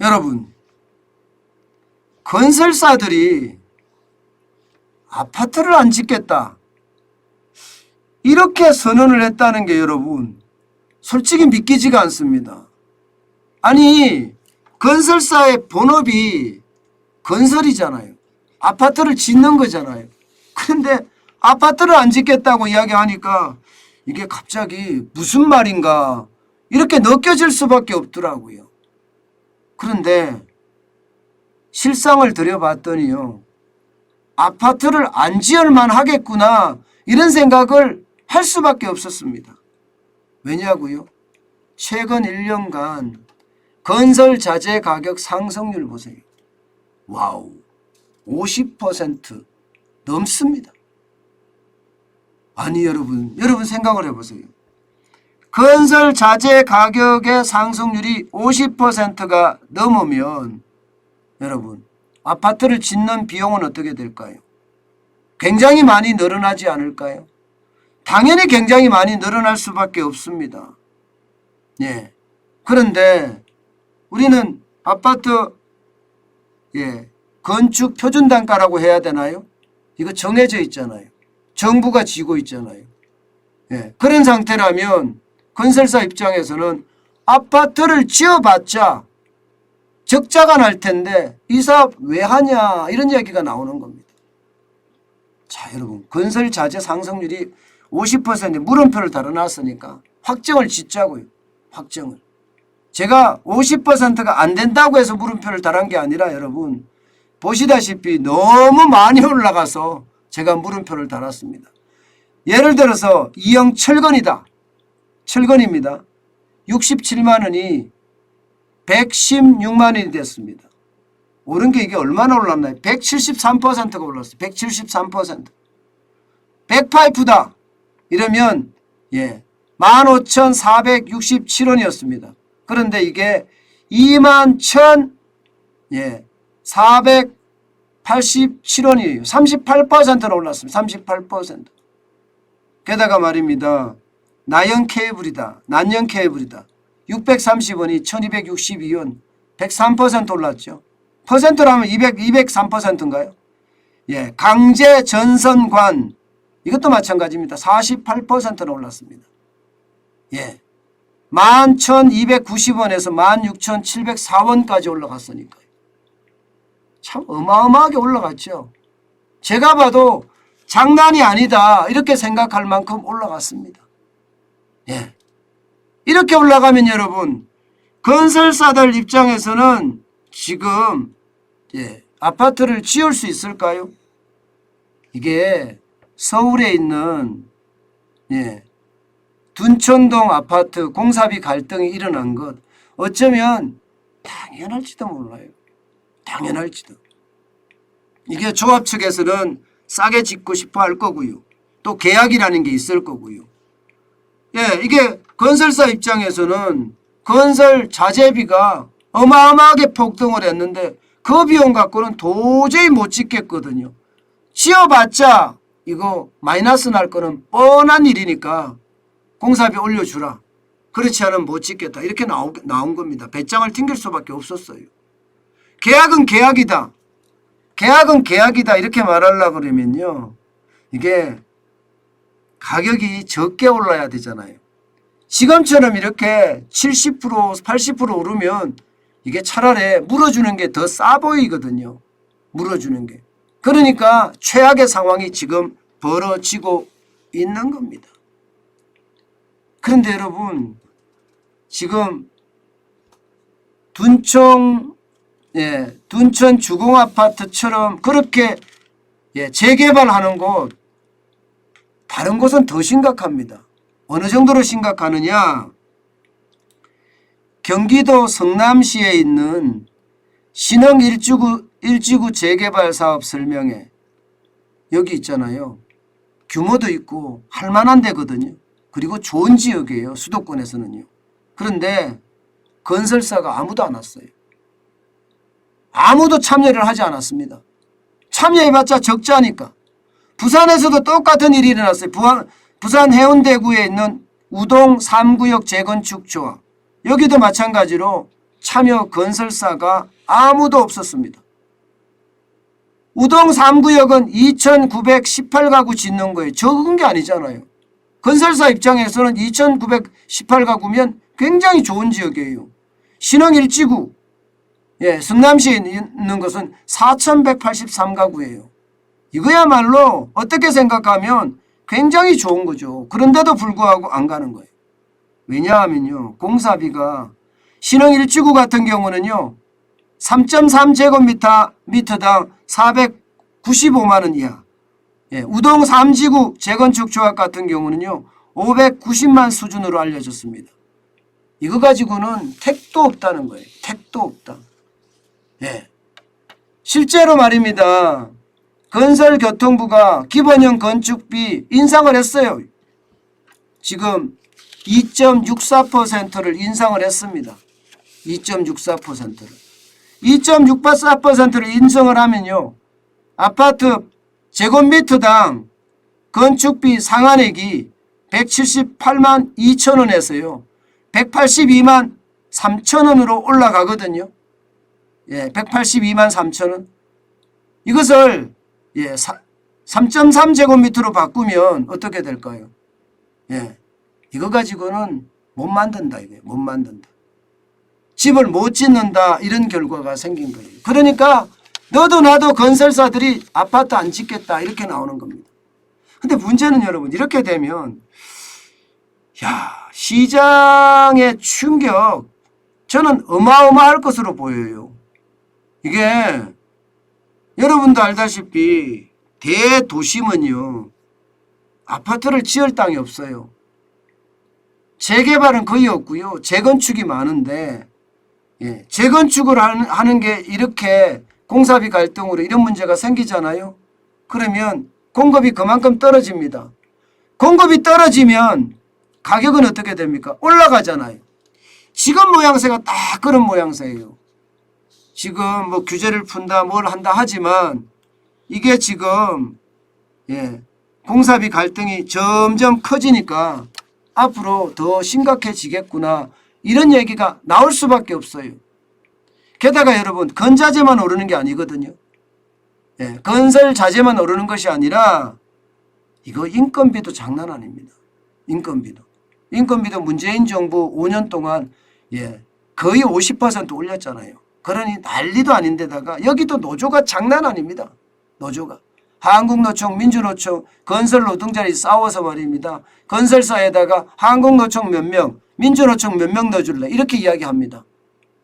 여러분, 건설사들이 아파트를 안 짓겠다 이렇게 선언을 했다는 게 여러분 솔직히 믿기지가 않습니다. 아니, 건설사의 본업이 건설이잖아요. 아파트를 짓는 거잖아요. 그런데 아파트를 안 짓겠다고 이야기하니까 이게 갑자기 무슨 말인가 이렇게 느껴질 수밖에 없더라고요. 그런데 실상을 들여봤더니요, 아파트를 안 지을만 하겠구나 이런 생각을 할 수밖에 없었습니다. 왜냐고요? 최근 1년간 건설 자재 가격 상승률 보세요. 와우, 50% 넘습니다. 아니 여러분 생각을 해보세요. 건설 자재 가격의 상승률이 50%가 넘으면 여러분 아파트를 짓는 비용은 어떻게 될까요? 굉장히 많이 늘어나지 않을까요? 당연히 굉장히 많이 늘어날 수밖에 없습니다. 예. 그런데 우리는 아파트 건축 표준 단가라고 해야 되나요? 이거 정해져 있잖아요. 정부가 지고 있잖아요. 예. 그런 상태라면 건설사 입장에서는 아파트를 지어봤자 적자가 날 텐데 이 사업 왜 하냐 이런 얘기가 나오는 겁니다. 자, 여러분, 건설 자재 상승률이 50% 물음표를 달아놨으니까 확정을 짓자고요. 확정을. 제가 50%가 안 된다고 해서 물음표를 달은 게 아니라 여러분 보시다시피 너무 많이 올라가서 제가 물음표를 달았습니다. 예를 들어서 이형 철건이다. 철건입니다. 67만 원이 116만 원이 됐습니다. 오른 게 이게 얼마나 올랐나요? 173%가 올랐어요. 173%. 백파이프다. 이러면 15,467원이었습니다. 그런데 이게 21,487원이에요. 38%나 올랐습니다. 38%. 게다가 말입니다. 나연 케이블이다. 난연 케이블이다. 630원이 1262원. 103% 올랐죠. 퍼센트라면 203%인가요? 예, 강제 전선관 이것도 마찬가지입니다. 48%나 올랐습니다. 예. 11,290원에서 16,704원까지 올라갔으니까요. 참 어마어마하게 올라갔죠. 제가 봐도 장난이 아니다 이렇게 생각할 만큼 올라갔습니다. 예. 이렇게 올라가면 여러분 건설사들 입장에서는 지금 아파트를 지을 수 있을까요? 이게 서울에 있는 둔천동 아파트 공사비 갈등이 일어난 것 어쩌면 당연할지도 몰라요. 당연할지도. 이게 조합 측에서는 싸게 짓고 싶어 할 거고요. 또 계약이라는 게 있을 거고요. 이게 건설사 입장에서는 건설 자재비가 어마어마하게 폭등을 했는데 그 비용 갖고는 도저히 못 짓겠거든요. 지어봤자 이거 마이너스 날 거는 뻔한 일이니까 공사비 올려주라. 그렇지 않으면 못 짓겠다. 이렇게 나온 겁니다. 배짱을 튕길 수밖에 없었어요. 계약은 계약이다. 계약은 계약이다. 이렇게 말하려고 그러면요. 이게 가격이 적게 올라야 되잖아요. 지금처럼 이렇게 70%, 80% 오르면 이게 차라리 물어주는 게 더 싸 보이거든요. 물어주는 게. 그러니까 최악의 상황이 지금 벌어지고 있는 겁니다. 그런데 여러분 지금 둔천 주공아파트처럼 그렇게 재개발하는 곳 다른 곳은 더 심각합니다. 어느 정도로 심각하느냐? 경기도 성남시에 있는 신흥 1지구 재개발 사업 설명회 여기 있잖아요. 규모도 있고 할만한 데거든요. 그리고 좋은 지역이에요. 수도권에서는요. 그런데 건설사가 아무도 안 왔어요. 아무도 참여를 하지 않았습니다. 참여해봤자 적자니까. 부산에서도 똑같은 일이 일어났어요. 부산 해운대구에 있는 우동 3구역 재건축 조합. 여기도 마찬가지로 참여 건설사가 아무도 없었습니다. 우동 3구역은 2,918가구 짓는 거예요. 적은 게 아니잖아요. 건설사 입장에서는 2,918가구면 굉장히 좋은 지역이에요. 신흥 1지구, 성남시에 있는 것은 4,183가구예요. 이거야말로 어떻게 생각하면 굉장히 좋은 거죠. 그런데도 불구하고 안 가는 거예요. 왜냐하면요, 공사비가 신흥 1지구 같은 경우는요 3.3제곱미터당 495만 원 이하, 우동 3지구 재건축 조합 같은 경우는요 590만 수준으로 알려졌습니다. 이거 가지고는 택도 없다는 거예요. 택도 없다. 실제로 말입니다. 건설교통부가 기본형 건축비 인상을 했어요. 지금 2.64%를 인상을 했습니다. 2.64%를. 2.64%를 인상을 하면요, 아파트 제곱미터당 건축비 상한액이 178만 2천 원에서요 182만 3천 원으로 올라가거든요. 182만 3천 원. 이것을 3.3제곱미터로 바꾸면 어떻게 될까요? 이거 가지고는 못 만든다. 이거예요. 못 만든다. 집을 못 짓는다. 이런 결과가 생긴 거예요. 그러니까 너도 나도 건설사들이 아파트 안 짓겠다. 이렇게 나오는 겁니다. 근데 문제는 여러분, 이렇게 되면 시장의 충격, 저는 어마어마할 것으로 보여요. 이게 여러분도 알다시피 대도심은요 아파트를 지을 땅이 없어요. 재개발은 거의 없고요. 재건축이 많은데 재건축을 하는 게 이렇게 공사비 갈등으로 이런 문제가 생기잖아요. 그러면 공급이 그만큼 떨어집니다. 공급이 떨어지면 가격은 어떻게 됩니까? 올라가잖아요. 지금 모양새가 딱 그런 모양새예요. 지금 뭐 규제를 푼다 뭘 한다 하지만 이게 지금 공사비 갈등이 점점 커지니까 앞으로 더 심각해지겠구나, 이런 얘기가 나올 수밖에 없어요. 게다가 여러분, 건자재만 오르는 게 아니거든요. 건설 자재만 오르는 것이 아니라 이거 인건비도 장난 아닙니다. 인건비도 문재인 정부 5년 동안 거의 50% 올렸잖아요. 그러니 난리도 아닌데다가 여기도 노조가 장난 아닙니다. 노조가. 한국노총, 민주노총, 건설노동자들이 싸워서 말입니다. 건설사에다가 한국노총 몇 명, 민주노총 몇 명 넣어줄래? 이렇게 이야기합니다.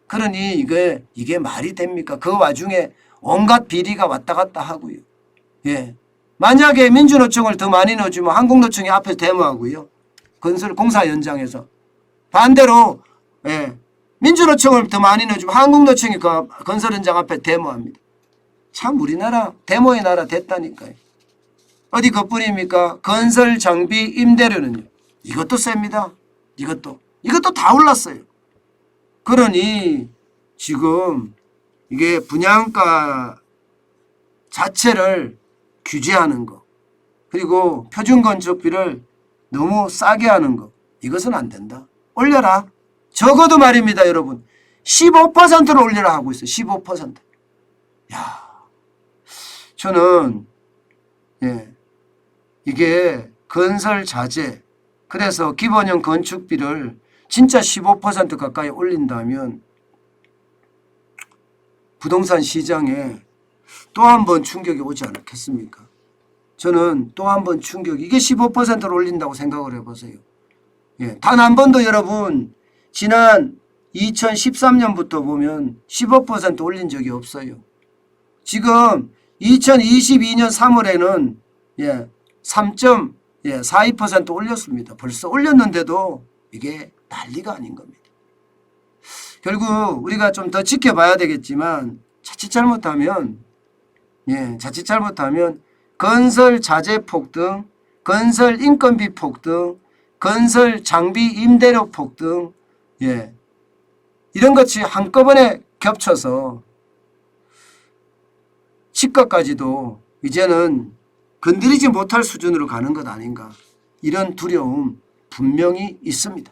그러니 이게 말이 됩니까? 그 와중에 온갖 비리가 왔다 갔다 하고요. 만약에 민주노총을 더 많이 넣어주면 한국노총이 앞에 데모하고요. 공사 현장에서. 반대로 민주노총을 더 많이 넣어주면 한국노총이 그 건설 현장 앞에 데모합니다. 참 우리나라 데모의 나라 됐다니까요. 어디 그뿐입니까? 건설 장비 임대료는요. 이것도 셉니다. 이것도 다 올랐어요. 그러니 지금 이게 분양가 자체를 규제하는 거, 그리고 표준건축비를 너무 싸게 하는 거, 이것은 안 된다. 올려라. 적어도 말입니다, 여러분. 15%를 올려라 하고 있어요. 15%. 저는 이게 건설 자재, 그래서 기본형 건축비를 진짜 15% 가까이 올린다면 부동산 시장에 또 한 번 충격이 오지 않겠습니까? 저는 또 한 번 충격, 이게 15%를 올린다고 생각을 해보세요. 단 한 번도 여러분 지난 2013년부터 보면 15% 올린 적이 없어요. 지금 2022년 3월에는 3.42% 올렸습니다. 벌써 올렸는데도 이게 난리가 아닌 겁니다. 결국 우리가 좀 더 지켜봐야 되겠지만 자칫 잘못하면 건설 자재 폭등, 건설 인건비 폭등, 건설 장비 임대료 폭등, 이런 것이 한꺼번에 겹쳐서 집값까지도 이제는 건드리지 못할 수준으로 가는 것 아닌가, 이런 두려움 분명히 있습니다.